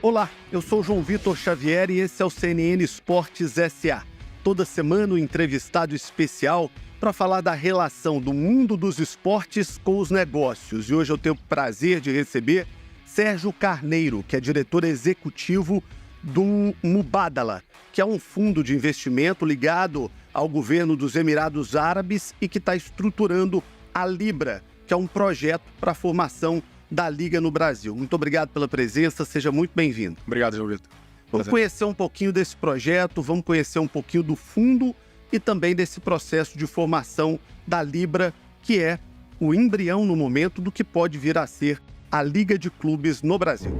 Olá, eu sou João Vitor Xavier e esse é o CNN Esportes S.A. Toda semana um entrevistado especial para falar da relação do mundo dos esportes com os negócios. E hoje eu tenho o prazer de receber Sérgio Carneiro, que é diretor executivo do Mubadala, que é um fundo de investimento ligado ao governo dos Emirados Árabes e que está estruturando a Libra, que é um projeto para a formação da Liga no Brasil. Muito obrigado pela presença, seja muito bem-vindo. Obrigado, João Vitor. Vamos conhecer um pouquinho desse projeto, vamos conhecer um pouquinho do fundo e também desse processo de formação da Libra, que é o embrião no momento do que pode vir a ser a Liga de Clubes no Brasil.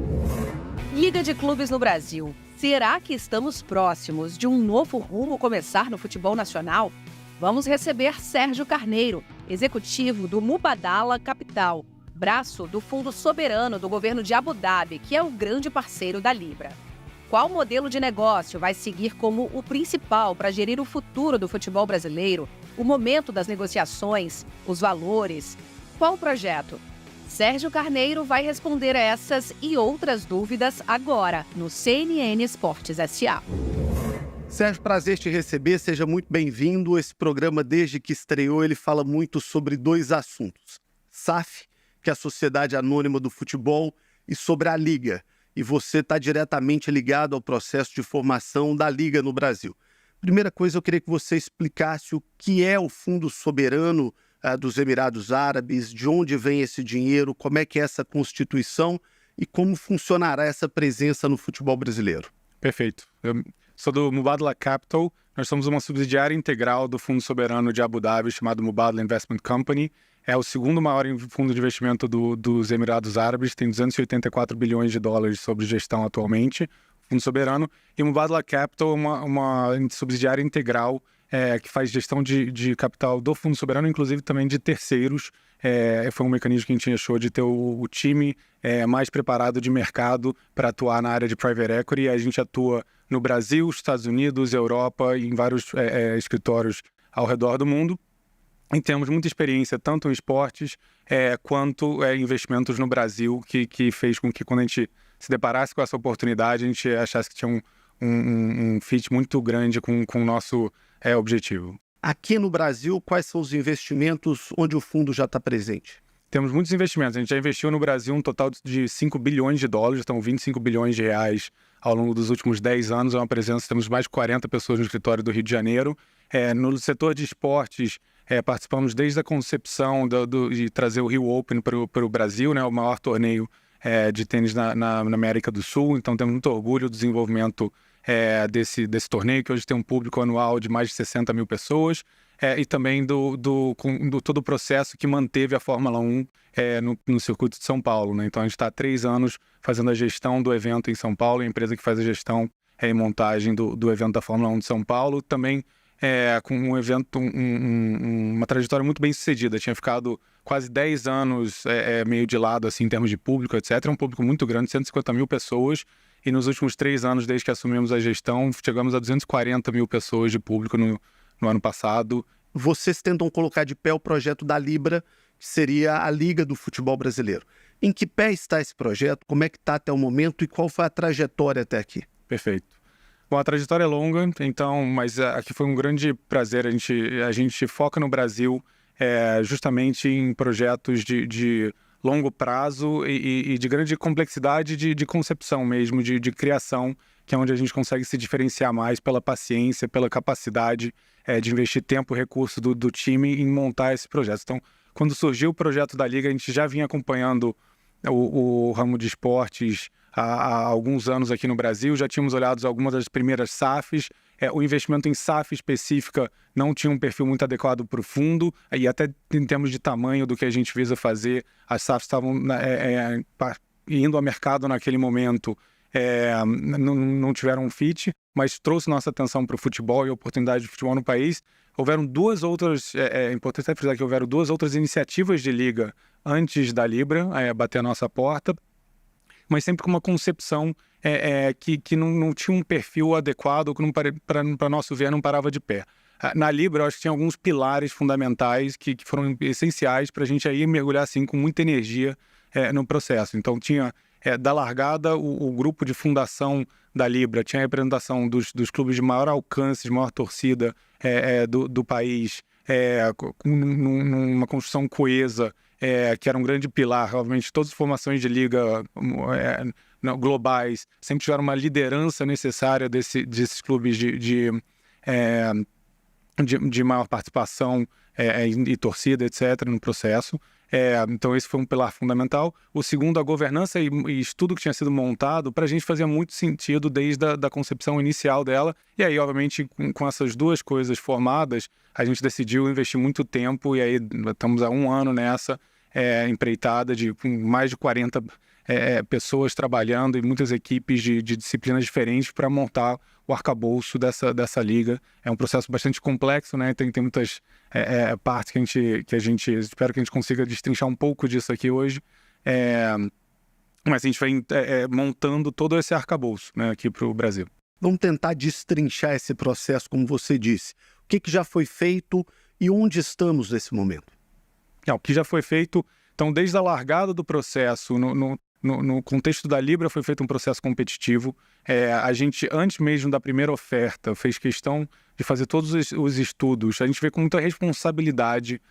Liga de Clubes no Brasil. Será que estamos próximos de um novo rumo começar no futebol nacional? Vamos receber Sérgio Carneiro, executivo do Mubadala Capital, braço do Fundo Soberano do governo de Abu Dhabi, que é o grande parceiro da Libra. Qual modelo de negócio vai seguir como o principal para gerir o futuro do futebol brasileiro, o momento das negociações, os valores? Qual o projeto? Sérgio Carneiro vai responder essas e outras dúvidas agora, no CNN Esportes S.A. Sérgio, prazer te receber, seja muito bem-vindo. Esse programa, desde que estreou, ele fala muito sobre dois assuntos. SAF, que é a Sociedade Anônima do Futebol, e sobre a Liga. E você está diretamente ligado ao processo de formação da Liga no Brasil. Primeira coisa, eu queria que você explicasse o que é o Fundo Soberano dos Emirados Árabes, de onde vem esse dinheiro, como é que é essa constituição e como funcionará essa presença no futebol brasileiro. Perfeito. Eu sou do Mubadala Capital, nós somos uma subsidiária integral do Fundo Soberano de Abu Dhabi, chamado Mubadala Investment Company. É o segundo maior fundo de investimento dos Emirados Árabes, tem 284 bilhões de dólares sob gestão atualmente, Fundo Soberano. E o Mubadala Capital é uma subsidiária integral que faz gestão de capital do Fundo Soberano, inclusive também de terceiros. Foi um mecanismo que a gente achou de ter o time mais preparado de mercado para atuar na área de private equity. A gente atua no Brasil, Estados Unidos, Europa e em vários escritórios ao redor do mundo. E temos muita experiência tanto em esportes quanto investimentos no Brasil, que fez com que quando a gente se deparasse com essa oportunidade, a gente achasse que tinha um fit muito grande com o nosso objetivo. Aqui no Brasil, quais são os investimentos onde o fundo já está presente? Temos muitos investimentos. A gente já investiu no Brasil um total de 5 bilhões de dólares, então 25 bilhões de reais ao longo dos últimos 10 anos. É uma presença, temos mais de 40 pessoas no escritório do Rio de Janeiro. No setor de esportes, participamos desde a concepção de trazer o Rio Open para o Brasil, né, o maior torneio de tênis na América do Sul. Então temos muito orgulho do desenvolvimento desse torneio, que hoje tem um público anual de mais de 60 mil pessoas, e também do todo o processo que manteve a Fórmula 1 no circuito de São Paulo, né? Então a gente está há 3 anos fazendo a gestão do evento em São Paulo, a empresa que faz a gestão e montagem do evento da Fórmula 1 de São Paulo, também com um evento, uma trajetória muito bem sucedida. Tinha ficado quase 10 anos meio de lado assim, em termos de público, etc. É um público muito grande, 150 mil pessoas, e nos últimos 3 anos, desde que assumimos a gestão, chegamos a 240 mil pessoas de público no ano passado. Vocês tentam colocar de pé o projeto da Libra, que seria a Liga do Futebol Brasileiro. Em que pé está esse projeto? Como é que está até o momento e qual foi a trajetória até aqui? Perfeito. Bom, a trajetória é longa, então, mas aqui foi um grande prazer. A gente foca no Brasil justamente em projetos de longo prazo e de grande complexidade de concepção mesmo, de criação, que é onde a gente consegue se diferenciar mais pela paciência, pela capacidade de investir tempo e recurso do time em montar esse projeto. Então, quando surgiu o projeto da Liga, a gente já vinha acompanhando o ramo de esportes há alguns anos aqui no Brasil, já tínhamos olhado algumas das primeiras SAFs. O investimento em SAF específica não tinha um perfil muito adequado para o fundo, e até em termos de tamanho do que a gente visa fazer, as SAFs estavam indo ao mercado naquele momento, não tiveram um fit, mas trouxe nossa atenção para o futebol e a oportunidade de futebol no país. Houveram duas outras, é importante frisar que houveram 2 outras iniciativas de liga antes da Libra bater a nossa porta, mas sempre com uma concepção que não tinha um perfil adequado, que para nosso ver não parava de pé. Na Libra, eu acho que tinha alguns pilares fundamentais que foram essenciais para a gente aí mergulhar assim, com muita energia no processo. Então tinha Da largada, o grupo de fundação da Libra tinha a representação dos clubes de maior alcance, de maior torcida do país, numa construção coesa, que era um grande pilar. Obviamente, todas as formações de liga globais sempre tiveram uma liderança necessária desses clubes de maior participação e torcida, etc., no processo. Então esse foi um pilar fundamental. O segundo, a governança e estudo que tinha sido montado, para a gente fazia muito sentido desde a concepção inicial dela. E aí, obviamente, com essas duas coisas formadas, a gente decidiu investir muito tempo, e aí estamos há 1 ano nessa empreitada com mais de 40 pessoas trabalhando e muitas equipes de disciplinas diferentes para montar o arcabouço dessa liga. É um processo bastante complexo, né? Tem muitas partes que a gente espero que a gente consiga destrinchar um pouco disso aqui hoje. Mas a gente vai montando todo esse arcabouço, né, aqui para o Brasil. Vamos tentar destrinchar esse processo, como você disse. O que já foi feito e onde estamos nesse momento? O que já foi feito, então, desde a largada do processo, no contexto da Libra, foi feito um processo competitivo. A gente, antes mesmo da primeira oferta, fez questão de fazer todos os estudos. A gente vê com muita responsabilidade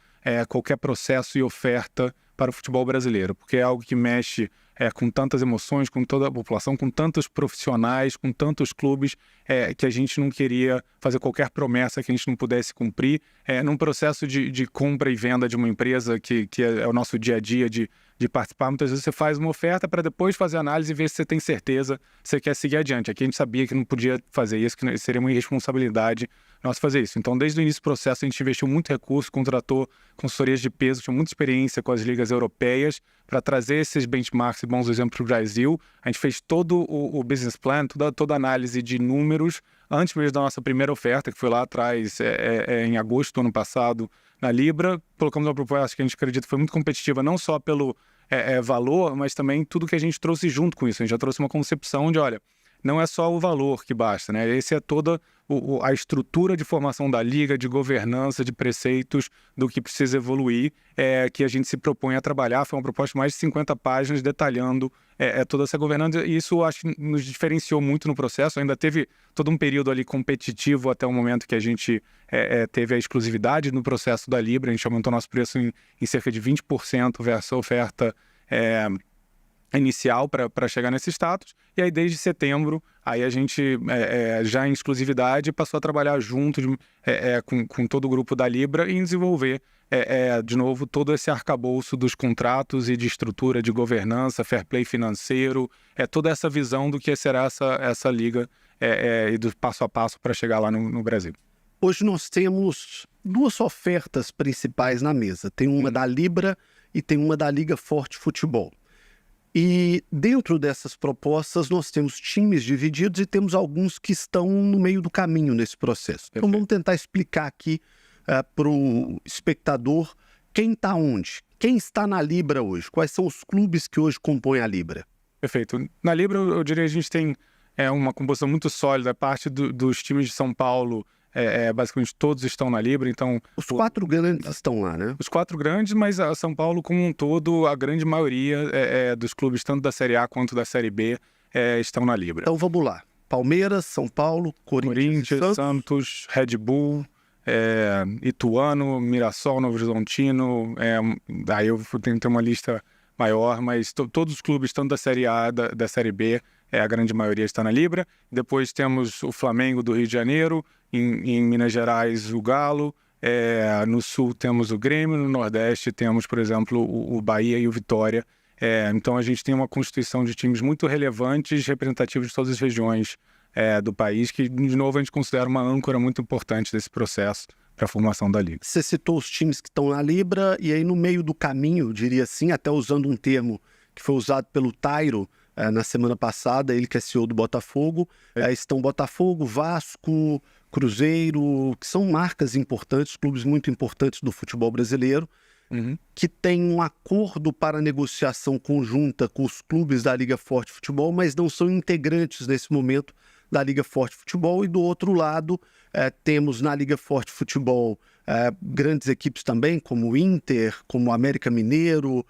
qualquer processo e oferta para o futebol brasileiro, porque é algo que mexe com tantas emoções, com toda a população, com tantos profissionais, com tantos clubes, que a gente não queria fazer qualquer promessa que a gente não pudesse cumprir. Num processo de compra e venda de uma empresa, que é o nosso dia a dia de participar, muitas vezes você faz uma oferta para depois fazer análise e ver se você tem certeza que você quer seguir adiante. Aqui a gente sabia que não podia fazer isso, que seria uma irresponsabilidade nossa fazer isso. Então, desde o início do processo, a gente investiu muito recurso, contratou consultorias de peso, tinha muita experiência com as ligas europeias para trazer esses benchmarks e bons exemplos para o Brasil. A gente fez todo o business plan, toda a análise de números, antes mesmo da nossa primeira oferta, que foi lá atrás, em agosto do ano passado, na Libra. Colocamos uma proposta que a gente acredita foi muito competitiva, não só pelo valor, mas também tudo que a gente trouxe junto com isso. A gente já trouxe uma concepção de, olha, não é só o valor que basta, né? Esse é toda a estrutura de formação da liga, de governança, de preceitos, do que precisa evoluir, que a gente se propõe a trabalhar. Foi uma proposta de mais de 50 páginas detalhando toda essa governança, e isso acho que nos diferenciou muito no processo. Ainda teve todo um período ali competitivo até o momento que a gente teve a exclusividade no processo da Libra. A gente aumentou nosso preço em cerca de 20% versus a oferta inicial para chegar nesse status. E aí, desde setembro, aí a gente, já em exclusividade, passou a trabalhar junto com todo o grupo da Libra e desenvolver, de novo, todo esse arcabouço dos contratos e de estrutura, de governança, fair play financeiro, toda essa visão do que será essa liga e do passo a passo para chegar lá no Brasil. Hoje nós temos 2 ofertas principais na mesa. Tem uma da Libra e tem uma da Liga Forte Futebol. E dentro dessas propostas nós temos times divididos e temos alguns que estão no meio do caminho nesse processo. Então vamos tentar explicar aqui para o espectador quem está onde, quem está na Libra hoje, quais são os clubes que hoje compõem a Libra. Perfeito. Na Libra, eu diria que a gente tem uma composição muito sólida. A parte dos times de São Paulo, basicamente todos estão na Libra, então... Os 4 grandes estão lá, né? Os 4 grandes, mas a São Paulo como um todo, a grande maioria dos clubes, tanto da Série A quanto da Série B, estão na Libra. Então vamos lá. Palmeiras, São Paulo, Corinthians, Santos, Red Bull, Ituano, Mirassol, Novo Horizontino, daí eu tenho que ter uma lista maior, mas todos os clubes, tanto da Série A, da Série B, a grande maioria está na Libra. Depois temos o Flamengo do Rio de Janeiro, em Minas Gerais o Galo, no Sul temos o Grêmio, no Nordeste temos, por exemplo, o Bahia e o Vitória. Então a gente tem uma constituição de times muito relevantes, representativos de todas as regiões do país, que de novo a gente considera uma âncora muito importante desse processo para a formação da Liga. Você citou os times que estão na Libra, e aí no meio do caminho, diria assim, até usando um termo que foi usado pelo Tairo na semana passada, ele que é CEO do Botafogo, estão Botafogo, Vasco, Cruzeiro, que são marcas importantes, clubes muito importantes do futebol brasileiro, que tem um acordo para negociação conjunta com os clubes da Liga Forte Futebol, mas não são integrantes nesse momento da Liga Forte Futebol. E do outro lado, temos na Liga Forte Futebol grandes equipes também, como o Inter, como o América Mineiro,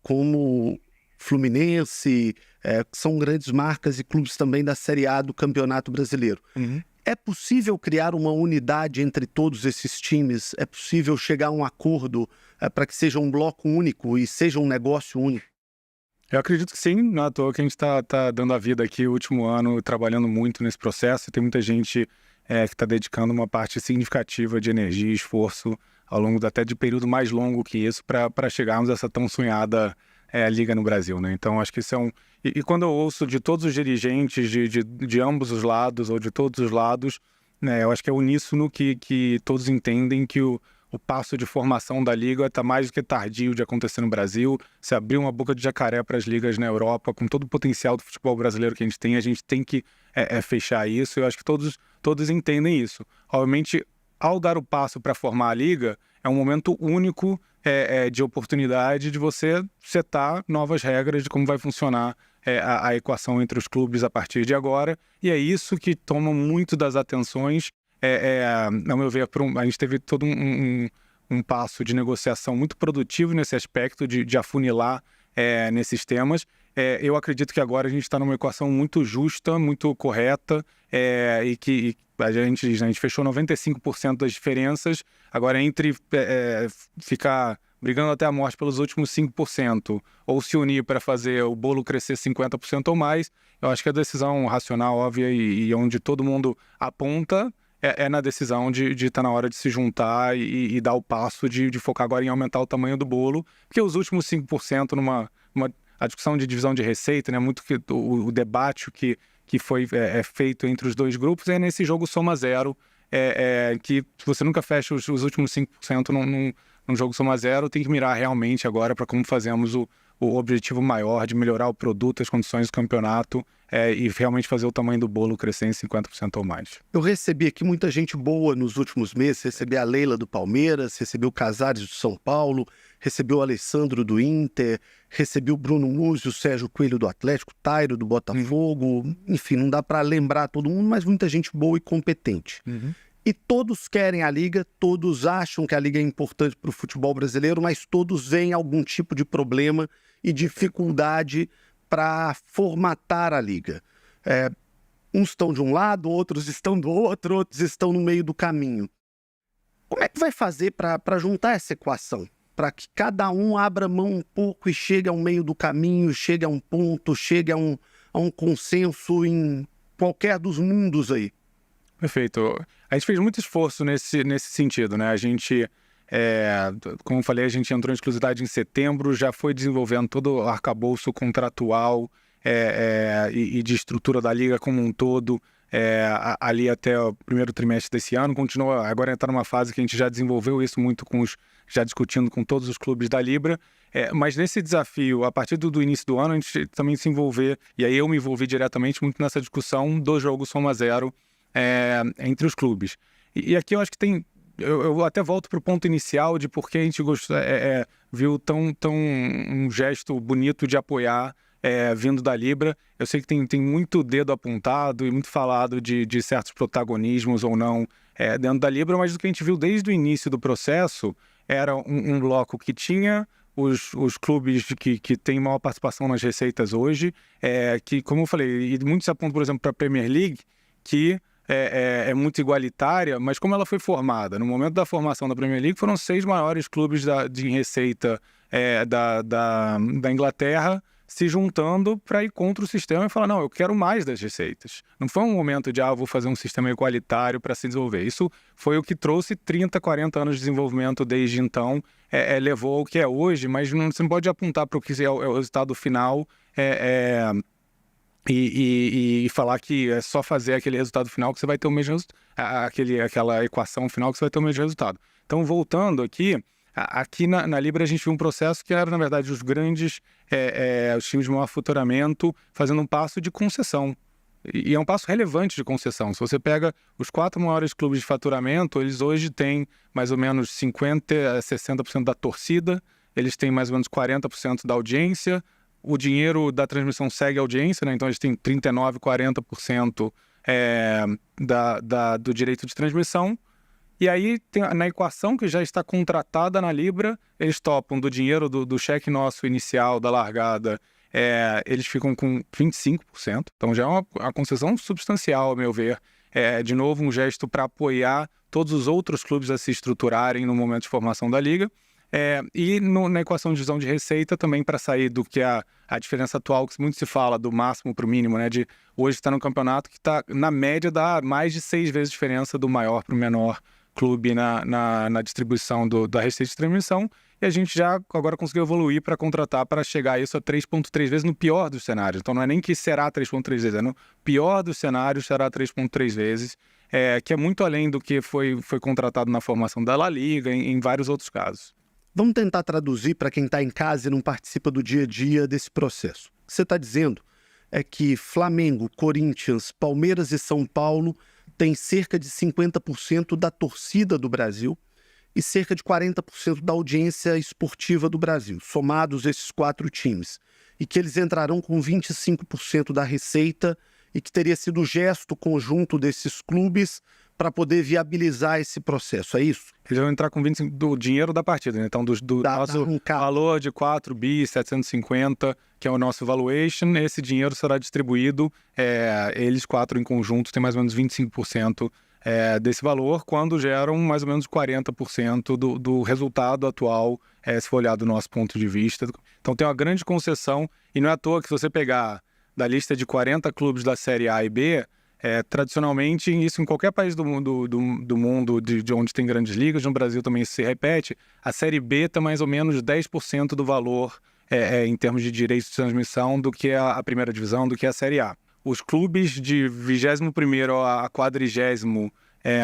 como Fluminense, que são grandes marcas e clubes também da Série A do Campeonato Brasileiro. É possível criar uma unidade entre todos esses times? É possível chegar a um acordo para que seja um bloco único e seja um negócio único? Eu acredito que sim, não é à toa que a gente está dando a vida aqui o último ano, trabalhando muito nesse processo. Tem muita gente que está dedicando uma parte significativa de energia e esforço ao longo até de período mais longo que isso para chegarmos a essa tão sonhada liga no Brasil, né? Então, acho que isso é um... E quando eu ouço de todos os dirigentes de ambos os lados ou de todos os lados, né, eu acho que é uníssono que todos entendem que o passo de formação da liga está mais do que tardio de acontecer no Brasil. Se abrir uma boca de jacaré para as ligas na Europa, com todo o potencial do futebol brasileiro que a gente tem que fechar isso. Eu acho que todos entendem isso. Obviamente, ao dar o passo para formar a liga, é um momento único de oportunidade de você setar novas regras de como vai funcionar a equação entre os clubes a partir de agora. E é isso que toma muito das atenções. Ao meu ver, a gente teve todo um passo de negociação muito produtivo nesse aspecto de afunilar nesses temas. Eu acredito que agora a gente está numa equação muito justa, muito correta, e que a gente fechou 95% das diferenças. Agora, entre ficar brigando até a morte pelos últimos 5% ou se unir para fazer o bolo crescer 50% ou mais, eu acho que a decisão racional, óbvia e onde todo mundo aponta na decisão de estar na hora de se juntar e dar o passo de focar agora em aumentar o tamanho do bolo, porque os últimos 5% a discussão de divisão de receita, né, muito que o debate que foi feito entre os dois grupos é nesse jogo soma zero, que você nunca fecha os últimos 5% num jogo soma zero, tem que mirar realmente agora para como fazemos o objetivo maior de melhorar o produto, as condições do campeonato e realmente fazer o tamanho do bolo crescer em 50% ou mais. Eu recebi aqui muita gente boa nos últimos meses, recebi a Leila do Palmeiras, recebi o Casares do São Paulo, recebi o Alessandro do Inter, recebi o Bruno Musi, o Sérgio Coelho do Atlético, Tairo do Botafogo, enfim, não dá para lembrar todo mundo, mas muita gente boa e competente. E todos querem a liga, todos acham que a liga é importante para o futebol brasileiro, mas todos veem algum tipo de problema e dificuldade para formatar a liga. Uns estão de um lado, outros estão do outro, outros estão no meio do caminho. Como é que vai fazer para juntar essa equação? Para que cada um abra mão um pouco e chegue ao meio do caminho, chegue a um ponto, chegue a um consenso em qualquer dos mundos aí? Perfeito. A gente fez muito esforço nesse sentido, né? A gente, como eu falei, a gente entrou em exclusividade em setembro, já foi desenvolvendo todo o arcabouço contratual e de estrutura da liga como um todo ali até o primeiro trimestre desse ano. Continua, agora está numa fase que a gente já desenvolveu isso muito já discutindo com todos os clubes da Libra. Mas nesse desafio, a partir do início do ano, a gente também se envolver, e aí eu me envolvi diretamente muito nessa discussão do jogo soma zero entre os clubes. E aqui eu acho que eu até volto para o ponto inicial de por que a gente viu tão um gesto bonito de apoiar vindo da Libra. Eu sei que tem muito dedo apontado e muito falado de certos protagonismos ou não dentro da Libra, mas o que a gente viu desde o início do processo era um bloco que tinha os clubes que têm maior participação nas receitas hoje, que, como eu falei, e muitos apontam, por exemplo, para a Premier League, que é muito igualitária, mas como ela foi formada? No momento da formação da Premier League, foram 6 maiores clubes de receita da Inglaterra se juntando para ir contra o sistema e falar, não, eu quero mais das receitas. Não foi um momento de, vou fazer um sistema igualitário para se desenvolver. Isso foi o que trouxe 30, 40 anos de desenvolvimento desde então, levou ao que é hoje, mas você não pode apontar para o que é o resultado final e falar que é só fazer aquele resultado final que você vai ter o mesmo resultado, aquela equação final que você vai ter o mesmo resultado. Então, voltando aqui na Libra a gente viu um processo que era, na verdade, os grandes, os times de maior faturamento fazendo um passo de concessão. E é um passo relevante de concessão. Se você pega os 4 maiores clubes de faturamento, eles hoje têm mais ou menos 50% a 60% da torcida, eles têm mais ou menos 40% da audiência, o dinheiro da transmissão segue a audiência, né? Então eles têm 39%, 40% do direito de transmissão. E aí, na equação que já está contratada na Libra, eles topam do dinheiro do cheque nosso inicial, da largada, eles ficam com 25%, então já é uma concessão substancial, ao meu ver. De novo, um gesto para apoiar todos os outros clubes a se estruturarem no momento de formação da liga. Na equação de divisão de receita também para sair do que a diferença atual, que muito se fala do máximo para o mínimo, né? De hoje está no campeonato que está, na média, dá mais de 6 vezes diferença do maior para o menor clube na distribuição da receita de transmissão. E a gente já agora conseguiu evoluir para contratar para chegar a isso a 3,3 vezes no pior dos cenários. Então não é nem que será 3,3 vezes, no pior dos cenários será 3,3 vezes, que é muito além do que foi contratado na formação da La Liga, em vários outros casos. Vamos tentar traduzir para quem está em casa e não participa do dia a dia desse processo. O que você está dizendo é que Flamengo, Corinthians, Palmeiras e São Paulo têm cerca de 50% da torcida do Brasil e cerca de 40% da audiência esportiva do Brasil, somados esses 4 times, e que eles entrarão com 25% da receita e que teria sido o gesto conjunto desses clubes para poder viabilizar esse processo, é isso? Eles vão entrar com 25% do dinheiro da partida, né? Então do nosso valor de 4.750, que é o nosso valuation, esse dinheiro será distribuído, eles 4 em conjunto têm mais ou menos 25% desse valor, quando geram mais ou menos 40% do resultado atual, se for olhar do nosso ponto de vista. Então tem uma grande concessão, e não é à toa que se você pegar da lista de 40 clubes da Série A e B, tradicionalmente, isso em qualquer país do mundo de onde tem grandes ligas, no Brasil também isso se repete, a Série B tem mais ou menos 10% do valor em termos de direitos de transmissão do que a primeira divisão, do que a Série A. Os clubes de 21º a 40º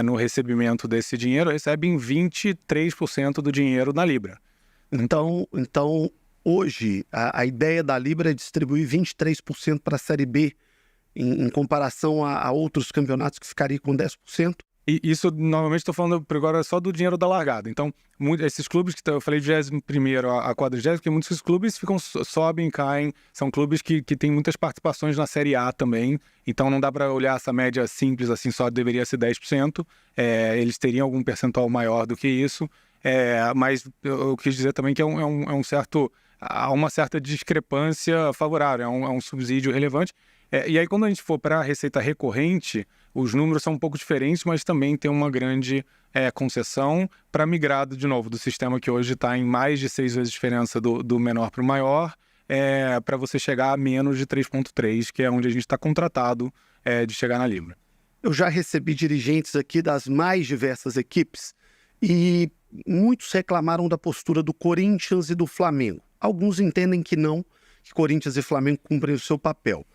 no recebimento desse dinheiro recebem 23% do dinheiro na Libra. Então hoje, a ideia da Libra é distribuir 23% para a Série B, em comparação a outros campeonatos que ficariam com 10%. E isso, novamente, estou falando agora só do dinheiro da largada. Então, esses clubes que eu falei de 21º a 40º, porque muitos desses clubes sobem, caem, são clubes que têm muitas participações na Série A também, então não dá para olhar essa média simples assim, só deveria ser 10%, eles teriam algum percentual maior do que isso, mas eu quis dizer também que há uma certa discrepância favorável, é um subsídio relevante. E aí, quando a gente for para a receita recorrente, os números são um pouco diferentes, mas também tem uma grande concessão para migrar, de novo, do sistema que hoje está em mais de 6 vezes diferença do menor para o maior, para você chegar a menos de 3,3, que é onde a gente está contratado de chegar na Libra. Eu já recebi dirigentes aqui das mais diversas equipes e muitos reclamaram da postura do Corinthians e do Flamengo. Alguns entendem que não, que Corinthians e Flamengo cumprem o seu papel.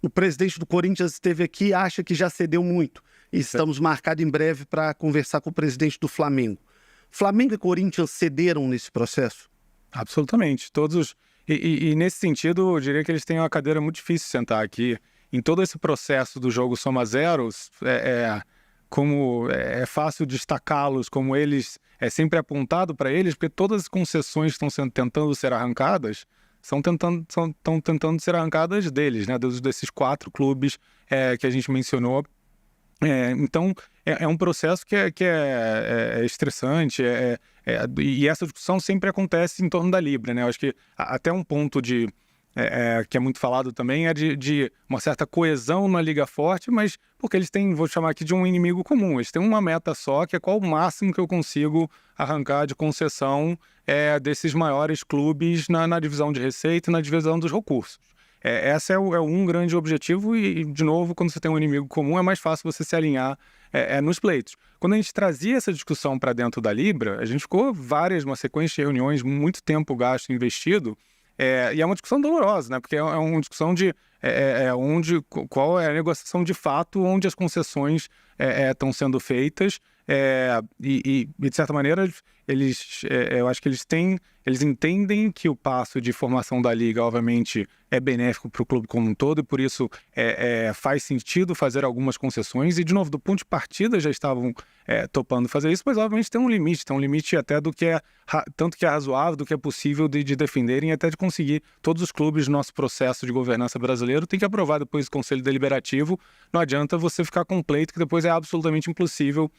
O presidente do Corinthians esteve aqui e acha que já cedeu muito. E estamos marcados em breve para conversar com o presidente do Flamengo. Flamengo e Corinthians cederam nesse processo? Absolutamente. Todos. E nesse sentido, eu diria que eles têm uma cadeira muito difícil de sentar aqui. Em todo esse processo do jogo soma zeros, como é fácil destacá-los, como eles sempre apontado para eles, porque todas as concessões que estão tentando ser arrancadas estão tentando ser arrancadas deles, né? Desses 4 clubes que a gente mencionou. Então, é um processo que é estressante, e essa discussão sempre acontece em torno da Libra, né? Eu acho que até um ponto que é muito falado também é de uma certa coesão na Liga Forte, mas porque eles têm, vou chamar aqui de um inimigo comum, eles têm uma meta só, que é qual o máximo que eu consigo arrancar de concessão desses maiores clubes na divisão de receita e na divisão dos recursos. Esse é um grande objetivo e, de novo, quando você tem um inimigo comum, é mais fácil você se alinhar nos pleitos. Quando a gente trazia essa discussão para dentro da Libra, a gente ficou uma sequência de reuniões, muito tempo gasto, investido, e é uma discussão dolorosa, né? Porque é uma discussão de qual é a negociação de fato, onde as concessões estão sendo feitas, e de certa maneira eu acho que eles entendem que o passo de formação da liga obviamente é benéfico para o clube como um todo, e por isso faz sentido fazer algumas concessões, e de novo, do ponto de partida já estavam topando fazer isso, mas obviamente tem um limite até do que tanto que é razoável, do que é possível de defenderem, até de conseguir. Todos os clubes do nosso processo de governança brasileiro tem que aprovar depois o Conselho Deliberativo. Não adianta você ficar com um pleito que depois é absolutamente impossível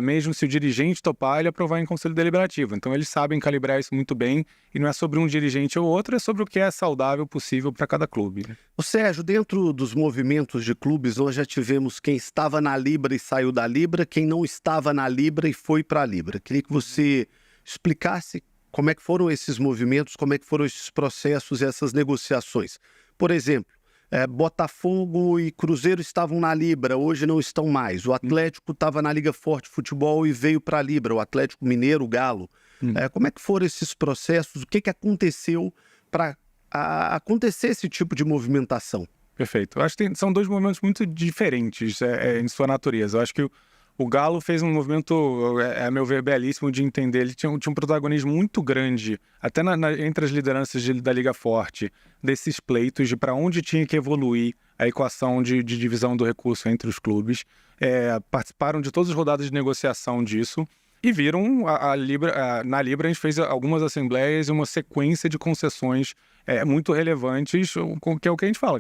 mesmo se o dirigente topar, ele aprovar em conselho deliberativo. Então eles sabem calibrar isso muito bem, e não é sobre um dirigente ou outro, é sobre o que é saudável possível para cada clube. O Sérgio, dentro dos movimentos de clubes, nós já tivemos quem estava na Libra e saiu da Libra, quem não estava na Libra e foi para a Libra. Queria que você explicasse como é que foram esses movimentos, como é que foram esses processos e essas negociações. Por exemplo, Botafogo e Cruzeiro estavam na Libra, hoje não estão mais. O Atlético estava na Liga Forte Futebol e veio para a Libra, o Atlético Mineiro, o Galo. Como é que foram esses processos? O que aconteceu para acontecer esse tipo de movimentação? Perfeito. Eu acho que são dois movimentos muito diferentes em sua natureza. Eu acho que o Galo fez um movimento, a meu ver, belíssimo de entender. Ele tinha um protagonismo muito grande, até entre as lideranças da Liga Forte, desses pleitos de para onde tinha que evoluir a equação de divisão do recurso entre os clubes. Participaram de todas as rodadas de negociação disso e viram a Libra. Na Libra a gente fez algumas assembleias e uma sequência de concessões muito relevantes, que é o que a gente fala.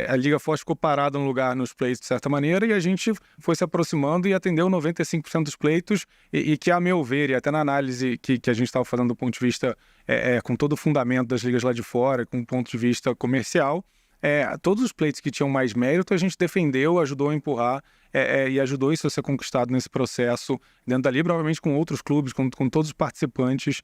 A Liga Forte ficou parada no lugar nos pleitos de certa maneira, e a gente foi se aproximando e atendeu 95% dos pleitos, e que, a meu ver, e até na análise que a gente estava fazendo do ponto de vista, com todo o fundamento das ligas lá de fora, com o ponto de vista comercial, todos os pleitos que tinham mais mérito, a gente defendeu, ajudou a empurrar, e ajudou isso a ser conquistado nesse processo dentro da Libra, obviamente com outros clubes, com todos os participantes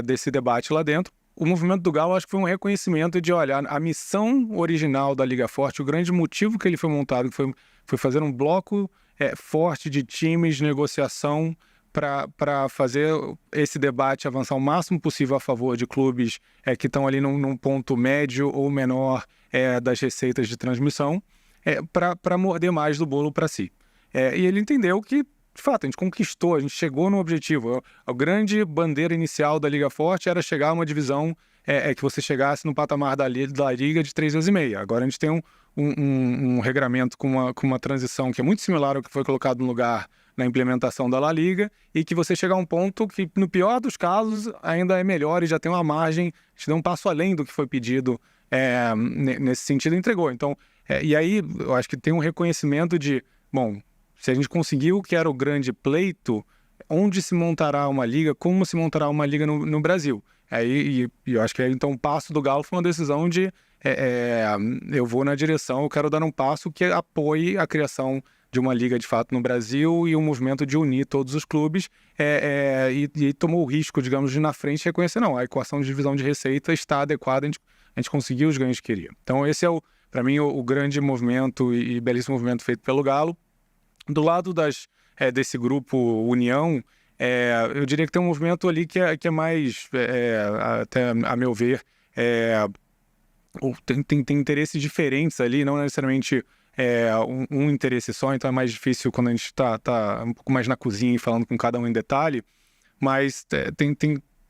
desse debate lá dentro. O movimento do Galo, acho que foi um reconhecimento de, olha, a missão original da Liga Forte, o grande motivo que ele foi montado, foi fazer um bloco forte de times de negociação para fazer esse debate avançar o máximo possível a favor de clubes que estão ali num ponto médio ou menor das receitas de transmissão, para morder mais do bolo para si. E ele entendeu que, de fato, a gente conquistou, a gente chegou no objetivo. A grande bandeira inicial da Liga Forte era chegar a uma divisão que você chegasse no patamar da Liga de 3 vezes e meia. Agora a gente tem um regramento com uma transição que é muito similar ao que foi colocado no lugar na implementação da La Liga, e que você chega a um ponto que, no pior dos casos, ainda é melhor e já tem uma margem, a gente deu um passo além do que foi pedido nesse sentido, entregou. Então, e aí eu acho que tem um reconhecimento de, bom, se a gente conseguiu o que era o grande pleito, onde se montará uma liga, como se montará uma liga no Brasil? E eu acho que então o passo do Galo foi uma decisão de eu vou na direção, eu quero dar um passo que apoie a criação de uma liga de fato no Brasil e um movimento de unir todos os clubes, e tomou o risco, digamos, de na frente reconhecer, não, a equação de divisão de receita está adequada, a gente conseguiu os ganhos que queria. Então esse é, para mim, o grande movimento e belíssimo movimento feito pelo Galo. Do lado desse grupo União, eu diria que tem um movimento ali que é mais, até a meu ver, tem interesses diferentes ali, não necessariamente um interesse só, então é mais difícil quando a gente está um pouco mais na cozinha e falando com cada um em detalhe, mas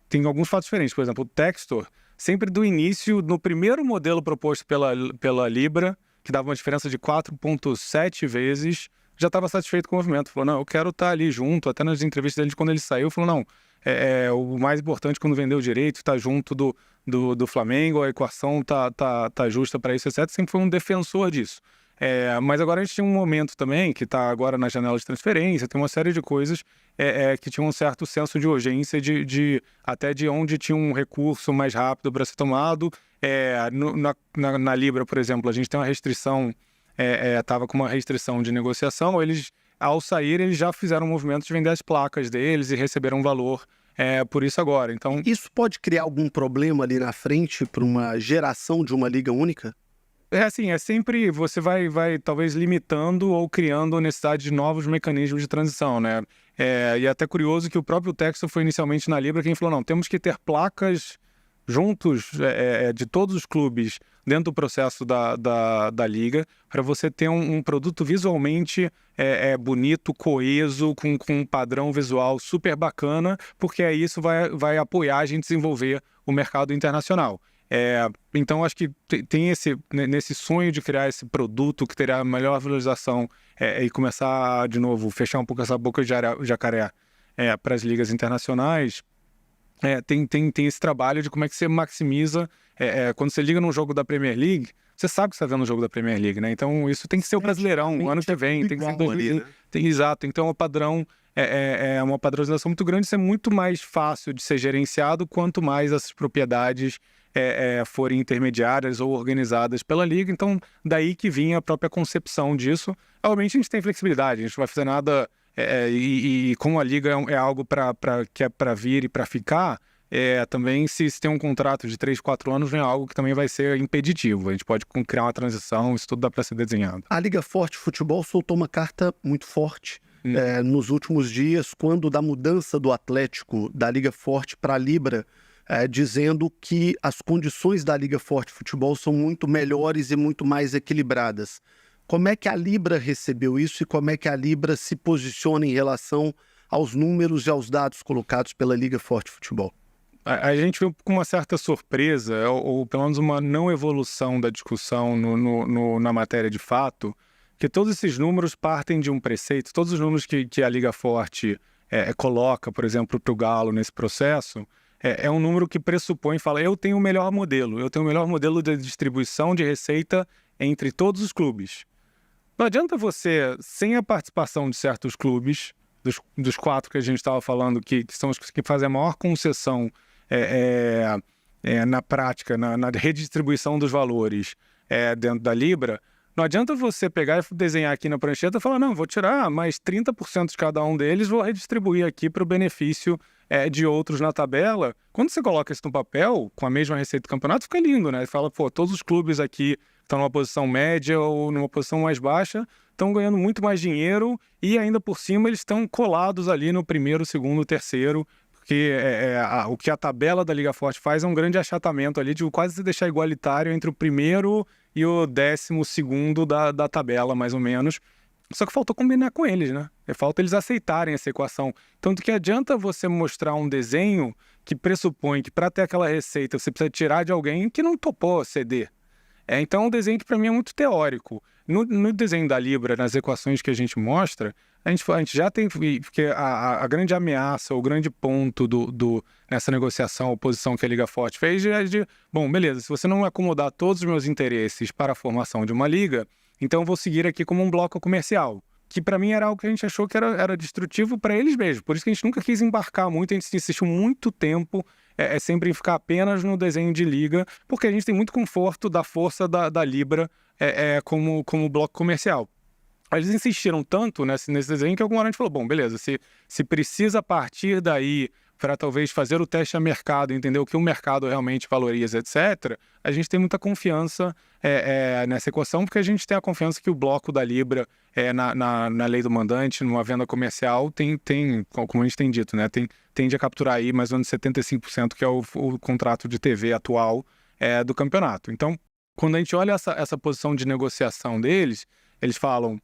tem alguns fatos diferentes. Por exemplo, o Textor, sempre do início, no primeiro modelo proposto pela Libra, que dava uma diferença de 4,7 vezes, já estava satisfeito com o movimento. Falou, não, eu quero estar ali junto. Até nas entrevistas dele, quando ele saiu, falou, não, o mais importante quando vendeu o direito, está junto do Flamengo, a equação tá justa para isso, etc. Sempre foi um defensor disso. Mas agora a gente tem um momento também, que está agora na janela de transferência, tem uma série de coisas que tinham um certo senso de urgência, até de onde tinha um recurso mais rápido para ser tomado. Na Libra, por exemplo, a gente tem uma restrição, estava com uma restrição de negociação, eles, ao sair, eles já fizeram um movimento de vender as placas deles e receberam um valor por isso agora. Então, isso pode criar algum problema ali na frente para uma geração de uma liga única? Sempre você vai talvez limitando ou criando a necessidade de novos mecanismos de transição, né? E é até curioso que o próprio Textor foi inicialmente na Libra quem falou, não, temos que ter placas juntos de todos os clubes dentro do processo da Liga, para você ter um produto visualmente bonito, coeso, com um padrão visual super bacana, porque aí isso vai apoiar a gente desenvolver o mercado internacional. Então, acho que tem nesse sonho de criar esse produto que terá melhor valorização e começar, de novo, fechar um pouco essa boca de jacaré para as ligas internacionais, tem esse trabalho de como é que você maximiza. Quando você liga num jogo da Premier League, você sabe que você está vendo um jogo da Premier League, né? Então isso tem que ser o Brasileirão, o ano que vem, tem que ser em 2020. Exato, então o padrão é uma padronização muito grande, isso é muito mais fácil de ser gerenciado quanto mais essas propriedades forem intermediárias ou organizadas pela Liga. Então daí que vinha a própria concepção disso. Obviamente a gente tem flexibilidade, a gente não vai fazer nada... E como a Liga é algo que é para vir e para ficar, também se tem um contrato de 3, 4 anos, não é algo que também vai ser impeditivo. A gente pode criar uma transição, isso tudo dá para ser desenhado. A Liga Forte Futebol soltou uma carta muito forte nos últimos dias, quando da mudança do Atlético da Liga Forte para a Libra, dizendo que as condições da Liga Forte Futebol são muito melhores e muito mais equilibradas. Como é que a Libra recebeu isso e como é que a Libra se posiciona em relação aos números e aos dados colocados pela Liga Forte Futebol? A gente viu com uma certa surpresa, ou pelo menos uma não evolução da discussão na matéria de fato, que todos esses números partem de um preceito, todos os números que a Liga Forte coloca, por exemplo, para o Galo nesse processo, é um número que pressupõe, fala, eu tenho o melhor modelo de distribuição de receita entre todos os clubes. Não adianta você, sem a participação de certos clubes, dos 4 que a gente estava falando, que são os que fazem a maior concessão na prática, na redistribuição dos valores dentro da Libra, não adianta você pegar e desenhar aqui na prancheta e falar, não, vou tirar mais 30% de cada um deles, vou redistribuir aqui para o benefício de outros na tabela. Quando você coloca isso no papel, com a mesma receita do campeonato, fica lindo, né? Fala, pô, todos os clubes aqui estão numa posição média ou numa posição mais baixa, estão ganhando muito mais dinheiro e ainda por cima eles estão colados ali no primeiro, segundo, terceiro, porque o que a tabela da Liga Forte faz é um grande achatamento ali de quase se deixar igualitário entre o primeiro e o 12º da tabela, mais ou menos. Só que faltou combinar com eles, né? Falta eles aceitarem essa equação. Tanto que adianta você mostrar um desenho que pressupõe que para ter aquela receita você precisa tirar de alguém que não topou ceder. Então é um desenho que para mim é muito teórico. No desenho da Libra, nas equações que a gente mostra, a gente já tem... Porque a grande ameaça, o grande ponto nessa negociação, a oposição que a Liga Forte fez é bom, beleza, se você não acomodar todos os meus interesses para a formação de uma liga, então eu vou seguir aqui como um bloco comercial. Que para mim era algo que a gente achou que era destrutivo para eles mesmos. Por isso que a gente nunca quis embarcar muito, a gente insistiu muito tempo sempre em ficar apenas no desenho de liga, porque a gente tem muito conforto da força da Libra como bloco comercial. Eles insistiram tanto nesse desenho que alguma hora a gente falou, bom, beleza, se precisa partir daí para talvez fazer o teste a mercado, entender o que o mercado realmente valoriza, etc., a gente tem muita confiança nessa equação, porque a gente tem a confiança que o bloco da Libra, na lei do mandante, numa venda comercial, tem como a gente tem dito, né, tende a capturar aí mais ou menos 75%, que é o contrato de TV atual do campeonato. Então, quando a gente olha essa posição de negociação deles, eles falam,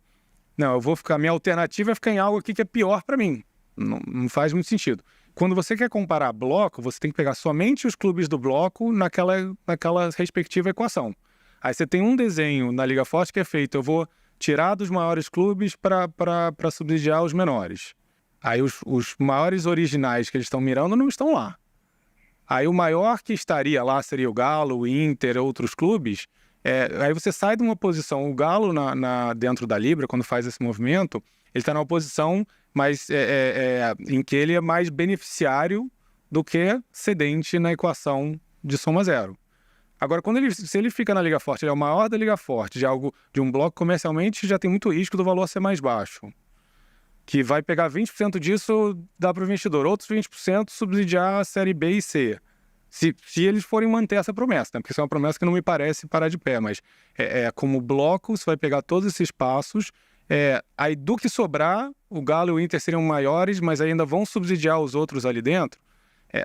não, minha alternativa é ficar em algo aqui que é pior para mim. Não faz muito sentido. Quando você quer comparar bloco, você tem que pegar somente os clubes do bloco naquela respectiva equação. Aí você tem um desenho na Liga Forte que é feito, eu vou tirar dos maiores clubes para subsidiar os menores. Aí os maiores originais que eles estão mirando não estão lá. Aí o maior que estaria lá seria o Galo, o Inter, outros clubes. Aí você sai de uma posição, o Galo dentro da Libra, quando faz esse movimento, ele está numa posição em que ele é mais beneficiário do que cedente na equação de soma zero. Agora, se ele fica na Liga Forte, ele é o maior da Liga Forte, de um bloco comercialmente, já tem muito risco do valor ser mais baixo. Que vai pegar 20% disso, dá para o investidor, outros 20% subsidiar a série B e C. Se eles forem manter essa promessa, né? Porque isso é uma promessa que não me parece parar de pé, mas como bloco, você vai pegar todos esses passos. Aí do que sobrar, o Galo e o Inter seriam maiores, mas ainda vão subsidiar os outros ali dentro.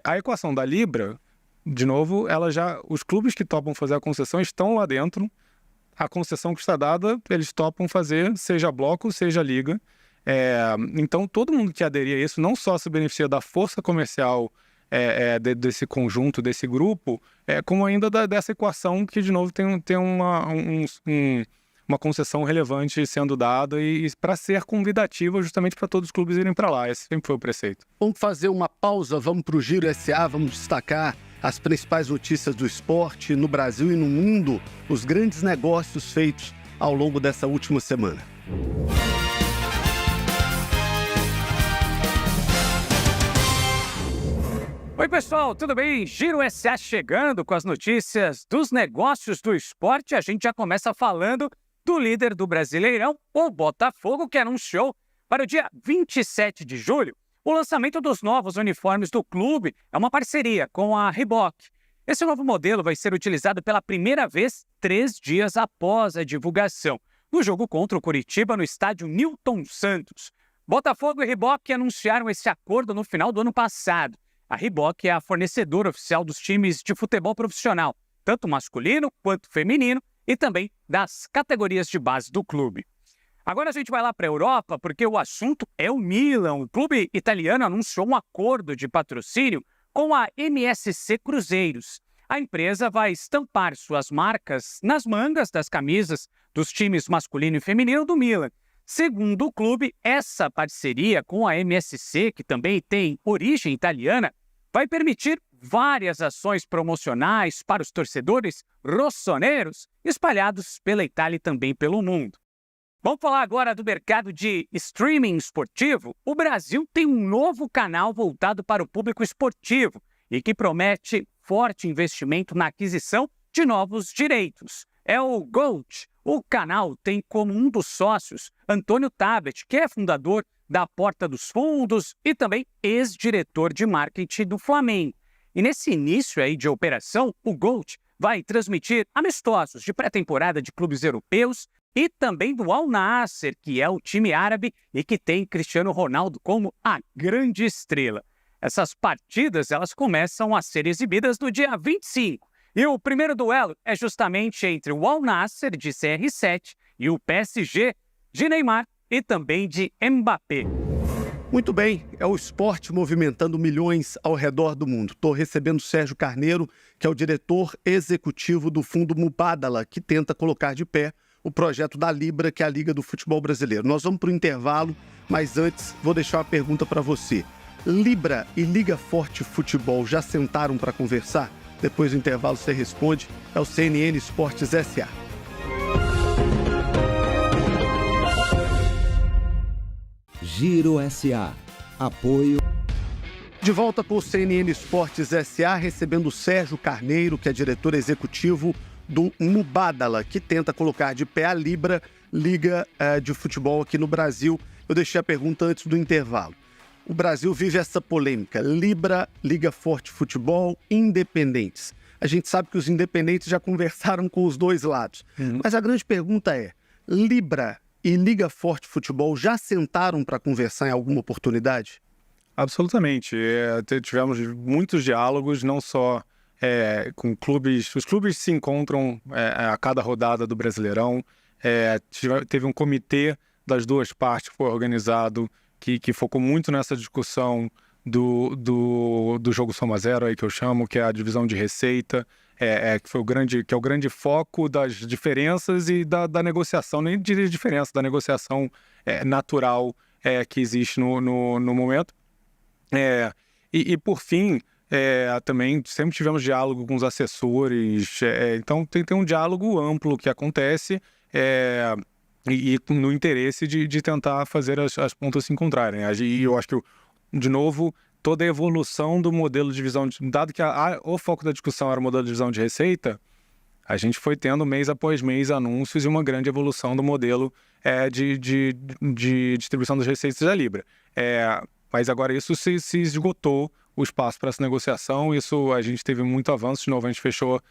A equação da Libra, de novo, os clubes que topam fazer a concessão estão lá dentro. A concessão que está dada, eles topam fazer, seja bloco, seja liga. Então todo mundo que aderir a isso não só se beneficia da força comercial desse conjunto, desse grupo, como ainda dessa equação que, de novo, tem uma concessão relevante sendo dada e para ser convidativa justamente para todos os clubes irem para lá. Esse sempre foi o preceito. Vamos fazer uma pausa, vamos para o Giro SA, vamos destacar as principais notícias do esporte no Brasil e no mundo, os grandes negócios feitos ao longo dessa última semana. Oi pessoal, tudo bem? Giro SA chegando com as notícias dos negócios do esporte. A gente já começa falando do líder do Brasileirão, o Botafogo, que anunciou para o dia 27 de julho o lançamento dos novos uniformes do clube. É uma parceria com a Reebok. Esse novo modelo vai ser utilizado pela primeira vez 3 dias após a divulgação, no jogo contra o Coritiba no estádio Newton Santos. Botafogo e Reebok anunciaram esse acordo no final do ano passado. A Reebok é a fornecedora oficial dos times de futebol profissional, tanto masculino quanto feminino, e também das categorias de base do clube. Agora a gente vai lá para a Europa, porque o assunto é o Milan. O clube italiano anunciou um acordo de patrocínio com a MSC Cruzeiros. A empresa vai estampar suas marcas nas mangas das camisas dos times masculino e feminino do Milan. Segundo o clube, essa parceria com a MSC, que também tem origem italiana, vai permitir várias ações promocionais para os torcedores rossoneiros espalhados pela Itália e também pelo mundo. Vamos falar agora do mercado de streaming esportivo. O Brasil tem um novo canal voltado para o público esportivo e que promete forte investimento na aquisição de novos direitos. É o GOAT. O canal tem como um dos sócios Antônio Tabet, que é fundador da Porta dos Fundos e também ex-diretor de marketing do Flamengo. E nesse início aí de operação, o GOAT vai transmitir amistosos de pré-temporada de clubes europeus e também do Al Nassr, que é o time árabe e que tem Cristiano Ronaldo como a grande estrela. Essas partidas elas começam a ser exibidas no dia 25. E o primeiro duelo é justamente entre o Al Nassr de CR7 e o PSG de Neymar e também de Mbappé. Muito bem, é o esporte movimentando milhões ao redor do mundo. Estou recebendo o Sérgio Carneiro, que é o diretor executivo do Fundo Mubadala, que tenta colocar de pé o projeto da Libra, que é a Liga do Futebol Brasileiro. Nós vamos para o intervalo, mas antes vou deixar uma pergunta para você. Libra e Liga Forte Futebol já sentaram para conversar? Depois do intervalo você responde. É o CNN Esportes SA. Giro SA. Apoio. De volta com o CNN Esportes SA, recebendo o Sérgio Carneiro, que é diretor executivo do Mubadala, que tenta colocar de pé a Libra, Liga de Futebol aqui no Brasil. Eu deixei a pergunta antes do intervalo. O Brasil vive essa polêmica, Libra, Liga Forte Futebol, independentes. A gente sabe que os independentes já conversaram com os dois lados. Mas a grande pergunta é, Libra e Liga Forte Futebol já sentaram para conversar em alguma oportunidade? Absolutamente. Tivemos muitos diálogos, não só com clubes. Os clubes se encontram a cada rodada do Brasileirão. Teve um comitê das duas partes que foi organizado, que focou muito nessa discussão do jogo Soma Zero, aí que eu chamo, que é a divisão de receita, que é o grande foco das diferenças e da negociação, nem de diferença, da negociação natural que existe no momento. E por fim, também sempre tivemos diálogo com os assessores, então tem um diálogo amplo que acontece, e no interesse de tentar fazer as pontas se encontrarem. E eu acho que, de novo, toda a evolução do modelo de divisão, dado que o foco da discussão era o modelo de divisão de receita, a gente foi tendo mês após mês anúncios e uma grande evolução do modelo de distribuição das receitas da Libra. Mas agora isso se esgotou o espaço para essa negociação, isso a gente teve muito avanço, de novo a gente fechou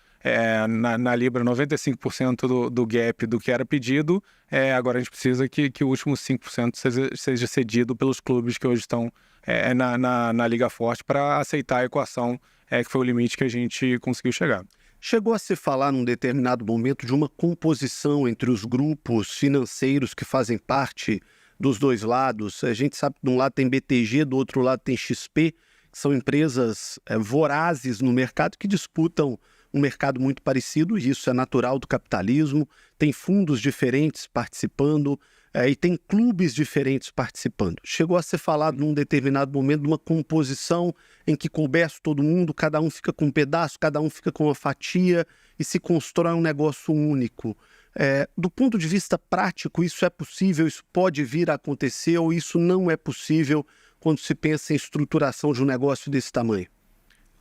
na Libra 95% do gap do que era pedido, agora a gente precisa que o último 5% seja cedido pelos clubes que hoje estão na Liga Forte para aceitar a equação que foi o limite que a gente conseguiu chegar. Chegou a se falar num determinado momento de uma composição entre os grupos financeiros que fazem parte dos dois lados. A gente sabe que de um lado tem BTG, do outro lado tem XP, que são empresas vorazes no mercado que disputam um mercado muito parecido, e isso é natural do capitalismo, tem fundos diferentes participando, e tem clubes diferentes participando. Chegou a ser falado num determinado momento de uma composição em que coubesse todo mundo, cada um fica com um pedaço, cada um fica com uma fatia e se constrói um negócio único. Do ponto de vista prático, isso é possível, isso pode vir a acontecer ou isso não é possível quando se pensa em estruturação de um negócio desse tamanho?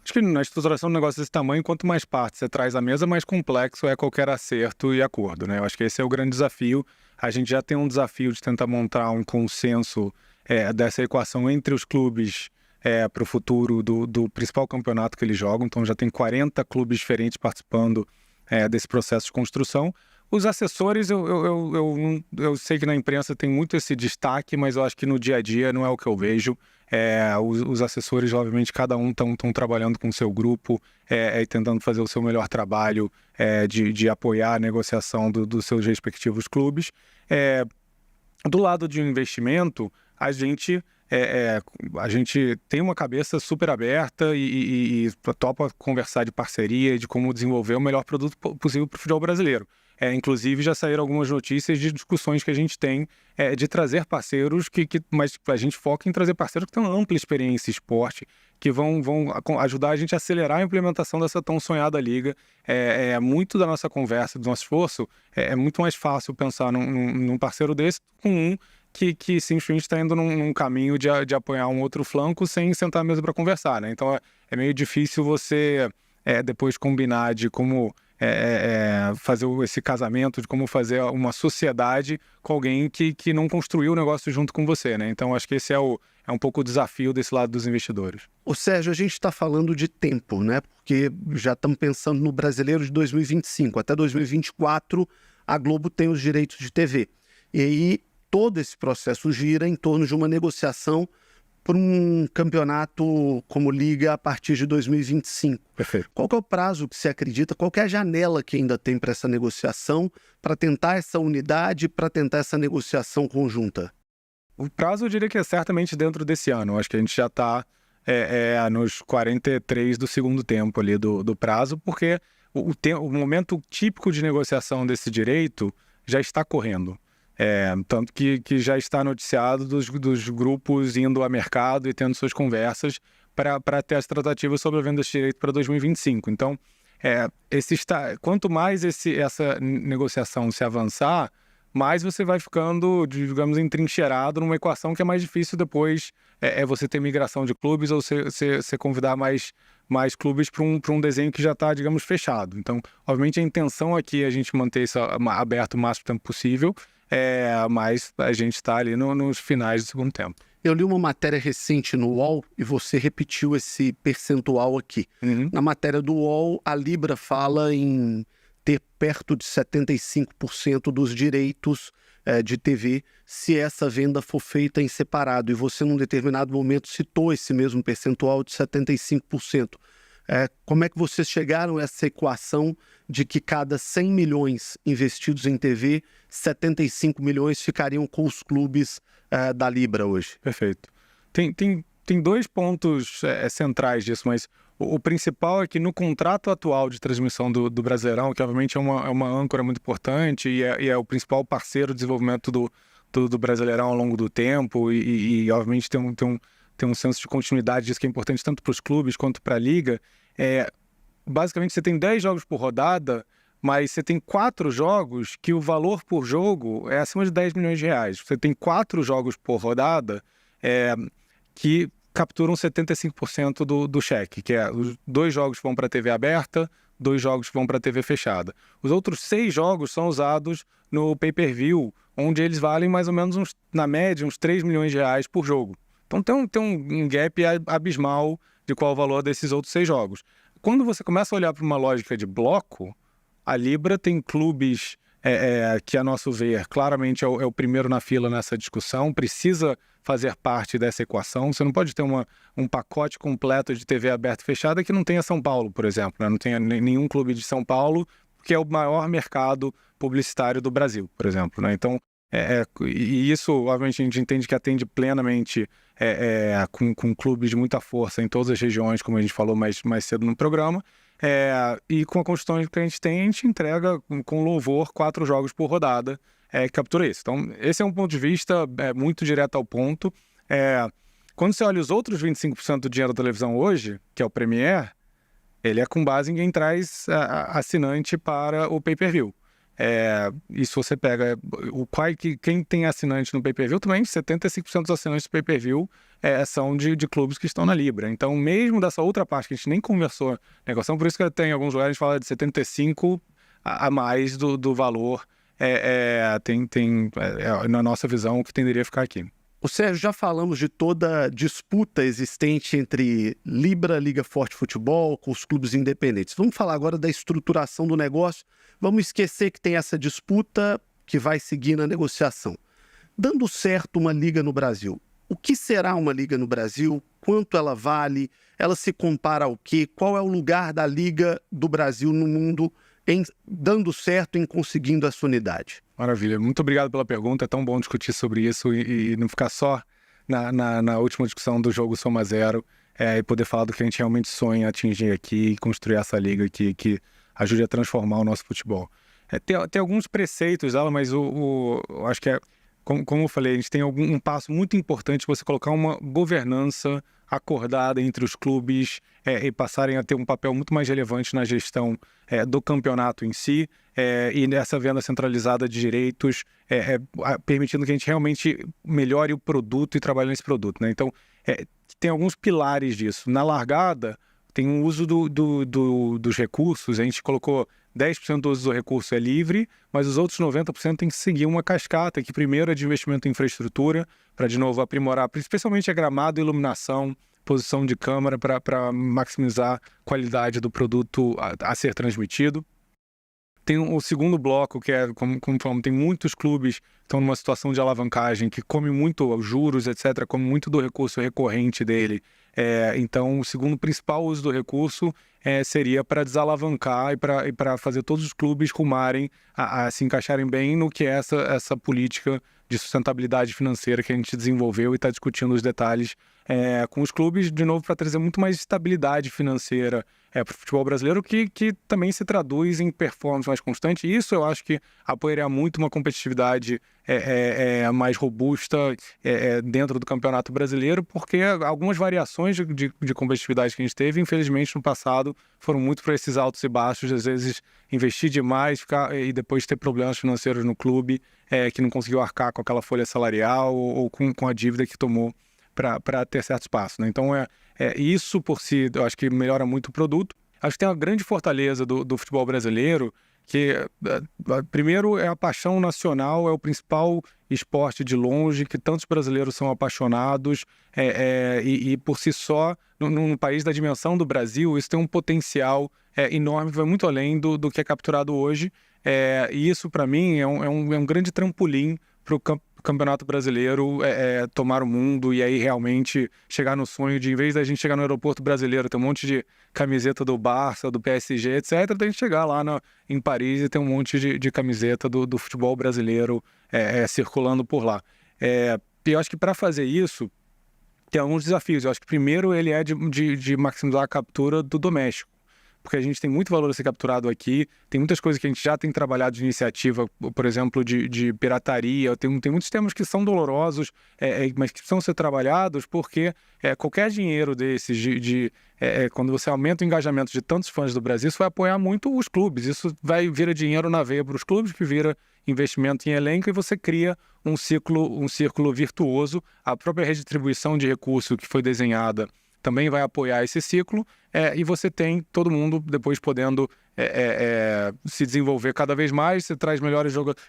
Acho que na estruturação de um negócio desse tamanho, quanto mais partes você traz à mesa, mais complexo é qualquer acerto e acordo, né? Eu acho que esse é o grande desafio. A gente já tem um desafio de tentar montar um consenso dessa equação entre os clubes para o futuro do principal campeonato que eles jogam. Então já tem 40 clubes diferentes participando desse processo de construção. Os assessores, eu sei que na imprensa tem muito esse destaque, mas eu acho que no dia a dia não é o que eu vejo. Os assessores, obviamente, cada um estão trabalhando com o seu grupo e tentando fazer o seu melhor trabalho de apoiar a negociação dos seus respectivos clubes. Do lado de um investimento, a gente tem uma cabeça super aberta e topa conversar de parceria, de como desenvolver o melhor produto possível para o futebol brasileiro. Inclusive, já saíram algumas notícias de discussões que a gente tem de trazer parceiros, mas a gente foca em trazer parceiros que têm uma ampla experiência em esporte, que vão ajudar a gente a acelerar a implementação dessa tão sonhada liga. Muito da nossa conversa, do nosso esforço, é muito mais fácil pensar num parceiro desse com um que simplesmente está indo num caminho de apoiar um outro flanco sem sentar à mesa para conversar, né? Então, é meio difícil você depois combinar de como fazer esse casamento, de como fazer uma sociedade com alguém que não construiu o negócio junto com você, né? Então, acho que esse é um pouco o desafio desse lado dos investidores. Ô Sérgio, a gente está falando de tempo, né? Porque já estamos pensando no Brasileiro de 2025. Até 2024, a Globo tem os direitos de TV. E aí, todo esse processo gira em torno de uma negociação por um campeonato como liga a partir de 2025. Perfeito. Qual que é o prazo que você acredita? Qual que é a janela que ainda tem para essa negociação, para tentar essa unidade, para tentar essa negociação conjunta? O prazo eu diria que é certamente dentro desse ano. Acho que a gente já está nos 43 do segundo tempo ali do prazo, porque o momento típico de negociação desse direito já está correndo. Tanto que já está noticiado dos grupos indo a mercado e tendo suas conversas para ter as tratativas sobre a venda desse direito para 2025. Então, quanto mais essa negociação se avançar, mais você vai ficando, digamos, entrincheirado numa equação que é mais difícil depois você ter migração de clubes ou você convidar mais clubes para um desenho que já está, digamos, fechado. Então, obviamente, a intenção aqui é a gente manter isso aberto o máximo tempo possível, mas a gente está ali nos finais do segundo tempo. Eu li uma matéria recente no UOL e você repetiu esse percentual aqui. Uhum. Na matéria do UOL, a Libra fala em ter perto de 75% dos direitos de TV se essa venda for feita em separado. E você, num determinado momento, citou esse mesmo percentual de 75%. Como é que vocês chegaram a essa equação de que cada 100 milhões investidos em TV, 75 milhões ficariam com os clubes da Libra hoje? Perfeito. Tem dois pontos centrais disso, mas o principal é que no contrato atual de transmissão do Brasileirão, que obviamente é uma âncora muito importante e é o principal parceiro de desenvolvimento do Brasileirão ao longo do tempo e obviamente tem um senso de continuidade disso que é importante tanto para os clubes quanto para a Liga. Basicamente, você tem 10 jogos por rodada, mas você tem 4 jogos que o valor por jogo é acima de 10 milhões de reais. Você tem 4 jogos por rodada que capturam 75% do cheque, que os 2 jogos vão para a TV aberta, 2 jogos vão para a TV fechada. Os outros 6 jogos são usados no pay-per-view, onde eles valem mais ou menos, na média, uns 3 milhões de reais por jogo. Então tem um gap abismal de qual é o valor desses outros 6 jogos. Quando você começa a olhar para uma lógica de bloco, a Libra tem clubes que, a nosso ver, claramente é o primeiro na fila nessa discussão, precisa fazer parte dessa equação. Você não pode ter um pacote completo de TV aberta e fechada que não tenha São Paulo, por exemplo, né? Não tenha nenhum clube de São Paulo, que é o maior mercado publicitário do Brasil, por exemplo, né? Então, e isso, obviamente, a gente entende que atende plenamente com clubes de muita força em todas as regiões, como a gente falou mais cedo no programa. E com a construção que a gente entrega com louvor 4 jogos por rodada, que captura isso. Então, esse é um ponto de vista muito direto ao ponto. Quando você olha os outros 25% do dinheiro da televisão hoje, que é o Premier, ele é com base em quem traz assinante para o pay-per-view. E se você pega quem tem assinante no pay-per-view, também 75% dos assinantes do pay-per-view são de clubes que estão na Libra. Então, mesmo dessa outra parte que a gente nem conversou na negociação, por isso que tem alguns lugares que a gente fala de 75% a mais do valor, na nossa visão, que tenderia a ficar aqui. O Sérgio, já falamos de toda a disputa existente entre Libra, Liga Forte Futebol, com os clubes independentes. Vamos falar agora da estruturação do negócio. Vamos esquecer que tem essa disputa que vai seguir na negociação. Dando certo uma liga no Brasil, o que será uma liga no Brasil? Quanto ela vale? Ela se compara ao quê? Qual é o lugar da Liga do Brasil no mundo dando certo, em conseguindo essa unidade? Maravilha, muito obrigado pela pergunta, é tão bom discutir sobre isso e não ficar só na última discussão do jogo Soma Zero, e poder falar do que a gente realmente sonha atingir aqui e construir essa liga aqui que ajude a transformar o nosso futebol. Tem alguns preceitos dela, mas eu acho que como eu falei, a gente tem um passo muito importante, você colocar uma governança acordada entre os clubes e passarem a ter um papel muito mais relevante na gestão do campeonato em si, e nessa venda centralizada de direitos, permitindo que a gente realmente melhore o produto e trabalhe nesse produto, né? Então, tem alguns pilares disso. Na largada, tem um uso dos recursos, a gente colocou 10% do uso do recurso é livre, mas os outros 90% tem que seguir uma cascata, que primeiro é de investimento em infraestrutura, para de novo aprimorar, especialmente a gramado, iluminação, posição de câmera, para maximizar a qualidade do produto a ser transmitido. Tem o segundo bloco, que é, como falamos, tem muitos clubes que estão numa situação de alavancagem, que come muito juros, etc., come muito do recurso recorrente dele. Então, o segundo principal uso do recurso seria para desalavancar e para fazer todos os clubes rumarem a se encaixarem bem no que é essa política de sustentabilidade financeira que a gente desenvolveu e está discutindo os detalhes com os clubes, de novo, para trazer muito mais estabilidade financeira para o futebol brasileiro, que também se traduz em performance mais constante. E isso eu acho que apoiaria muito uma competitividade mais robusta dentro do Campeonato Brasileiro, porque algumas variações de competitividade que a gente teve, infelizmente, no passado, foram muito para esses altos e baixos, às vezes investir demais e depois ter problemas financeiros no clube, que não conseguiu arcar com aquela folha salarial ou com a dívida que tomou para ter certo espaço, né? Então, isso por si, eu acho que melhora muito o produto. Acho que tem uma grande fortaleza do futebol brasileiro, que primeiro é a paixão nacional, é o principal esporte de longe, que tantos brasileiros são apaixonados, e por si só, num país da dimensão do Brasil, isso tem um potencial enorme, que vai muito além do que é capturado hoje, e isso para mim é um grande trampolim para o Campeonato Brasileiro tomar o mundo e aí realmente chegar no sonho de, em vez da gente chegar no aeroporto brasileiro, ter um monte de camiseta do Barça, do PSG, etc., da gente chegar lá em Paris e ter um monte de camiseta do futebol brasileiro circulando por lá. E eu acho que para fazer isso, tem alguns desafios. Eu acho que primeiro ele é de maximizar a captura do doméstico, porque a gente tem muito valor a ser capturado aqui, tem muitas coisas que a gente já tem trabalhado de iniciativa, por exemplo, de pirataria, tem muitos temas que são dolorosos, mas que precisam ser trabalhados, porque qualquer dinheiro desses, quando você aumenta o engajamento de tantos fãs do Brasil, isso vai apoiar muito os clubes, isso vira dinheiro na veia para os clubes, que vira investimento em elenco, e você cria um círculo virtuoso. A própria redistribuição de recurso que foi desenhada também vai apoiar esse ciclo, e você tem todo mundo depois podendo se desenvolver cada vez mais. Você traz melhores jogadores,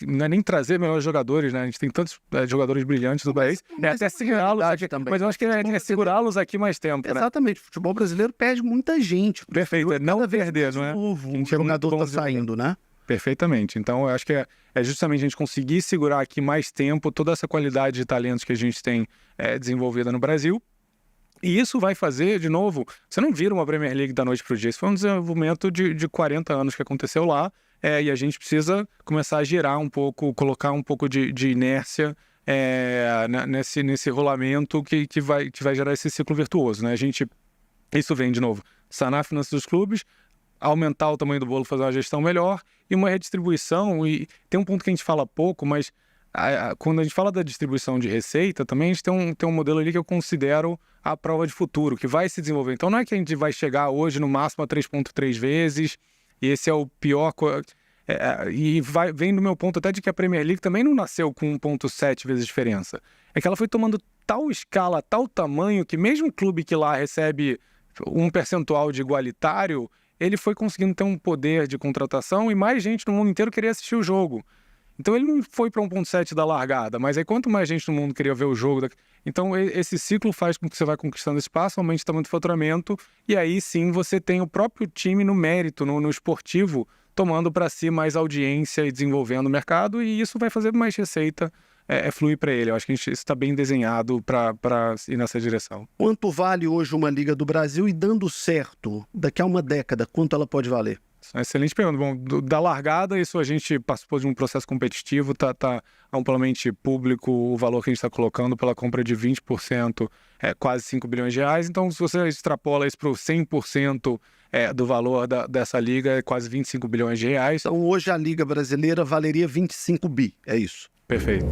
não é nem trazer melhores jogadores, né? A gente tem tantos jogadores brilhantes do país, até segurá-los aqui, mas eu acho que é segurá-los aqui mais tempo, né? Exatamente, o futebol brasileiro perde muita gente. Perfeito, não perder, não é? Um jogador está saindo, né? Perfeitamente. Então, eu acho que é justamente a gente conseguir segurar aqui mais tempo toda essa qualidade de talentos que a gente tem desenvolvida no Brasil. E isso vai fazer, de novo, você não vira uma Premier League da noite para o dia. Isso foi um desenvolvimento de 40 anos que aconteceu lá, e a gente precisa começar a girar um pouco, colocar um pouco de inércia nesse rolamento que vai gerar esse ciclo virtuoso, né? Isso vem, de novo, sanar a finança dos clubes, aumentar o tamanho do bolo, fazer uma gestão melhor e uma redistribuição. E tem um ponto que a gente fala pouco, mas quando a gente fala da distribuição de receita, também a gente tem um modelo ali que eu considero a prova de futuro, que vai se desenvolver. Então não é que a gente vai chegar hoje no máximo a 3,3 vezes, e esse é o pior... vem do meu ponto até de que a Premier League também não nasceu com 1,7 vezes diferença. É que ela foi tomando tal escala, tal tamanho, que mesmo o clube que lá recebe um percentual de igualitário, ele foi conseguindo ter um poder de contratação e mais gente no mundo inteiro queria assistir o jogo. Então ele não foi para 1,7 da largada, mas aí quanto mais gente no mundo queria ver o jogo... Então esse ciclo faz com que você vai conquistando espaço, aumente o tamanho do faturamento, e aí sim você tem o próprio time no mérito, no esportivo, tomando para si mais audiência e desenvolvendo o mercado, e isso vai fazer mais receita fluir para ele. Eu acho que isso está bem desenhado para ir nessa direção. Quanto vale hoje uma Liga do Brasil e dando certo, daqui a uma década, quanto ela pode valer? Excelente pergunta. Bom, da largada, isso a gente participou de um processo competitivo, tá amplamente público o valor que a gente está colocando pela compra de 20%, quase 5 bilhões de reais. Então, se você extrapola isso para o 100% do valor dessa liga, é quase 25 bilhões de reais. Então, hoje a Liga Brasileira valeria 25 bi, é isso? Perfeito.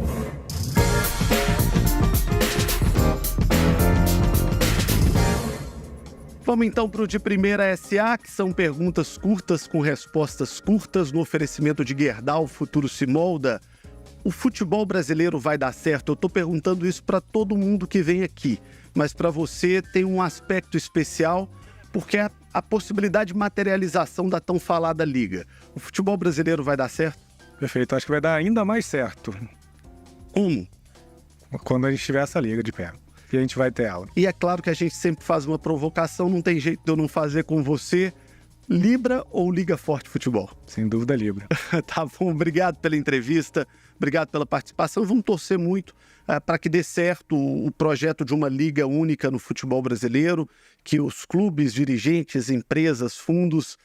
Vamos então para o De Primeira SA, que são perguntas curtas com respostas curtas no oferecimento de Gerdau Futuro se Molda. O futebol brasileiro vai dar certo? Eu estou perguntando isso para todo mundo que vem aqui, mas para você tem um aspecto especial, porque é a possibilidade de materialização da tão falada liga. O futebol brasileiro vai dar certo? Perfeito, acho que vai dar ainda mais certo. Como? Quando a gente tiver essa liga de pé. E a gente vai ter ela. E é claro que a gente sempre faz uma provocação, não tem jeito de eu não fazer com você. Libra ou Liga Forte Futebol? Sem dúvida, Libra. Tá bom, obrigado pela entrevista, obrigado pela participação. Vamos torcer muito para que dê certo o projeto de uma liga única no futebol brasileiro, que os clubes, dirigentes, empresas, fundos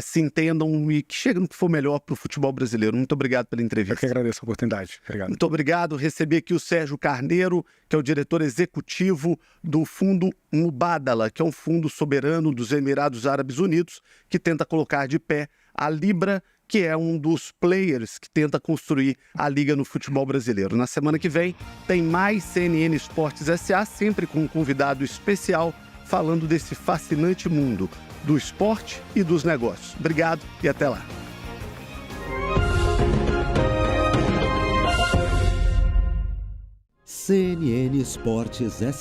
se entendam e que cheguem no que for melhor para o futebol brasileiro. Muito obrigado pela entrevista. Eu que agradeço a oportunidade. Obrigado. Muito obrigado. Recebi aqui o Sérgio Carneiro, que é o diretor executivo do fundo Mubadala, que é um fundo soberano dos Emirados Árabes Unidos, que tenta colocar de pé a Libra, que é um dos players que tenta construir a liga no futebol brasileiro. Na semana que vem tem mais CNN Esportes SA, sempre com um convidado especial, falando desse fascinante mundo do esporte e dos negócios. Obrigado e até lá. CNN Esportes SA.